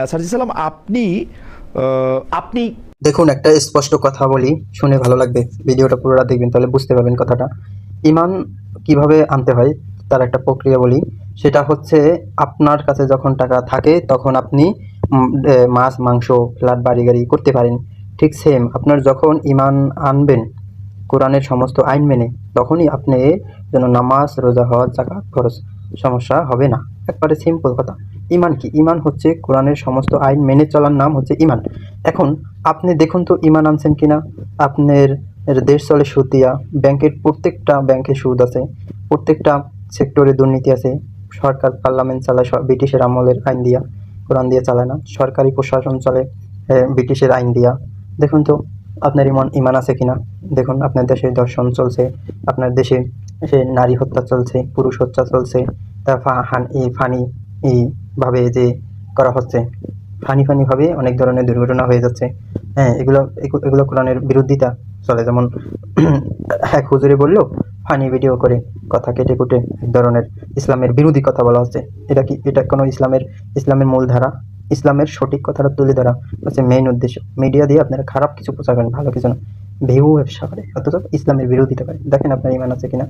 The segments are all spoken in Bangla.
সার্জি সালাম, আপনি আপনি দেখুন, একটা স্পষ্ট কথা বলি, শুনে ভালো লাগবে। ভিডিওটা পুরোটা দেখবেন, তাহলে বুঝতে পারবেন কথাটা। ইমান কিভাবে আনতে হয় তার একটা প্রক্রিয়া বলি। সেটা হচ্ছে, আপনার কাছে যখন টাকা থাকে তখন আপনি মাছ মাংস ফ্ল্যাট বাড়ি গাড়ি করতে পারেন। ঠিক সেম, আপনার যখন ইমান আনবেন কোরআনের সমস্ত আইন মেনে, তখনই আপনি যেন নামাজ রোজা হজ জাকাত খরচ সমস্যা হবে না। একবারে সিম্পল কথা। ইমান কি? ইমান হচ্ছে কোরআনের সমস্ত আইন মেনে চলার নাম হচ্ছে ইমান। এখন আপনি দেখুন তো ইমান আনছেন কিনা। আপনার দেশ চলে সুদ দিয়া, ব্যাংকের প্রত্যেকটা ব্যাংকে সুদ আছে, প্রত্যেকটা সেক্টরে দুর্নীতি আছে। সরকার পার্লামেন্ট চালায় ব্রিটিশের আমলের আইন দিয়া, কোরআন দিয়ে চালায় না। সরকারি প্রশাসন চলে ব্রিটিশের আইন দিয়া। দেখুন তো আপনার ইমান ইমান আছে কিনা। দেখুন, আপনার দেশে ধর্ষণ চলছে, আপনার দেশে সে নারী হত্যা চলছে, পুরুষ হত্যা চলছে, তা ফানি ভাবে যে করা হচ্ছে, ফানি ভাবে অনেক ধরনের দুর্ঘটনা হয়ে যাচ্ছে। হ্যাঁ, এগুলো এগুলো কোরআনের বিরোধিতা চলে। যেমন এক হুজুরে বললো, ফানি ভিডিও করে কথা কেটে কুটে এক ধরনের ইসলামের বিরোধী কথা বলা হচ্ছে। এটা কি? এটা কোনো ইসলামের মূলধারা, ইসলামের সঠিক কথাটা তুলে ধরা হচ্ছে মেইন উদ্দেশ্য। মিডিয়া দিয়ে আপনারা খারাপ কিছু প্রচার করেন, ভালো কিছু না। ভিউ ব্যবসা করে, অথচ ইসলামের বিরোধিতা করে। দেখেন আপনার ইমান আছে কিনা।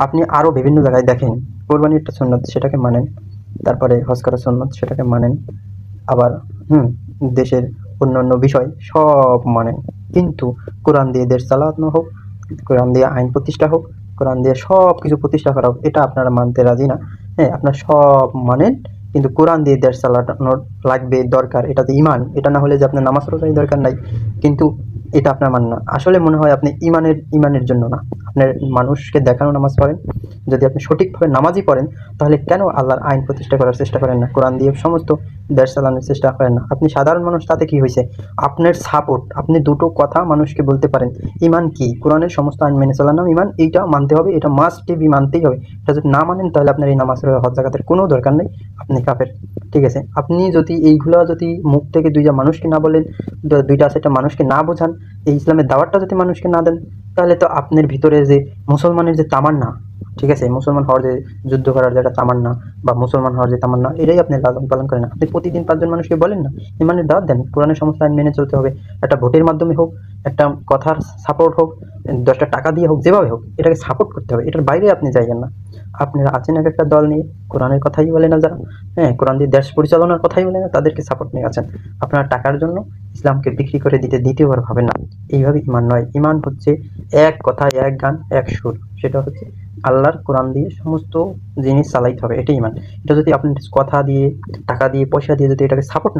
আপনি আরো বিভিন্ন জায়গায় দেখেন, কোরবানি একটা সুন্নত, সেটাকে মানেন। তারপরে হজ করা সুন্নত, সেটাকে মানেন। আবার দেশের অন্যান্য বিষয় সব মানেন। কিন্তু কোরআন দিয়ে দেশ চালানো হোক, কোরআন দিয়ে আইন প্রতিষ্ঠা হোক, কোরআন দিয়ে সব কিছু প্রতিষ্ঠা করা হোক, এটা আপনারা মানতে রাজি না। হ্যাঁ, আপনার সব মানেন, কিন্তু কোরআন দিয়ে দেশ চালানোর লাগবে, দরকার। এটা তো ইমান। এটা না হলে যে আপনার নামাজ রোজার দরকার নাই, কিন্তু এটা আপনার মান না। আসলে মনে হয় আপনি ইমানের জন্য না, আপনার মানুষকে দেখানো নামাজ পড়েন। যদি আপনি সঠিকভাবে নামাজই পড়েন, তাহলে কেন আল্লাহর আইন প্রতিষ্ঠা করার চেষ্টা করেন না? কোরআন দিয়ে সমস্ত দেশ চালানোর চেষ্টা করেন না? আপনি সাধারণ মানুষ, তাতে কি হয়েছে? আপনার সাপোর্ট, আপনি দুটো কথা মানুষকে বলতে পারেন। ইমান কি? কোরআনের সমস্ত আইন মেনে চলার নাম ইমান। এইটা মানতে হবে, এটা মাস্ট বি, মানতেই হবে। এটা যদি না মানেন, তাহলে আপনার এই নামাজ হজ জাকাতের কোনো দরকার নেই, আপনি কাফের। ঠিক আছে? আপনি যদি এইগুলা যদি মুখ থেকে দুইটা মানুষকে না বলেন, দুইটা আছে, একটা মানুষকে না বোঝান, এই ইসলামের দাওয়াতটা যদি মানুষকে না দেন, তাহলে তো আপনার ভিতরে যে মুসলমানের যে তামান্না, ঠিক আছে, মুসলমান হওয়ার যে, যুদ্ধ করার যে একটা তামান্না, বা মুসলমান হওয়ার যে তামান্না, এটাই আপনি লালন পালন করেন না। আপনি প্রতিদিন 5 জন মানুষকে বলেন না, ইমানের দাওয়াত দেন, কোরআনের সমস্ত আইন মেনে চলতে হবে। একটা ভোটের মাধ্যমে হোক, একটা কথার সাপোর্ট হোক, 10টা টাকা দিয়ে হোক, যেভাবে হোক এটাকে সাপোর্ট করতে হবে। এটার বাইরে আপনি যাইবেন না। আপনারা আছেন এক একটা দল নিয়ে, কোরআনের কথাই বলে না যারা, হ্যাঁ, কোরআন দিয়ে দেশ পরিচালনার কথাই বলে না, তাদেরকে সাপোর্ট নিয়ে আছেন। আপনারা টাকার জন্য ইসলামকে বিক্রি করে দিতে দ্বিতীয়বার ভাবেন না। এইভাবে ইমান নয়। ইমান হচ্ছে এক কথায়, এক গান, এক সুর। সেটা হচ্ছে আল্লাহর কোরআন দিয়ে সমস্ত জিনিস চালাইতে হবে, এটাই ইমান। এটা যদি আপনি কথা দিয়ে, টাকা দিয়ে, পয়সা দিয়ে যদি এটাকে সাপোর্ট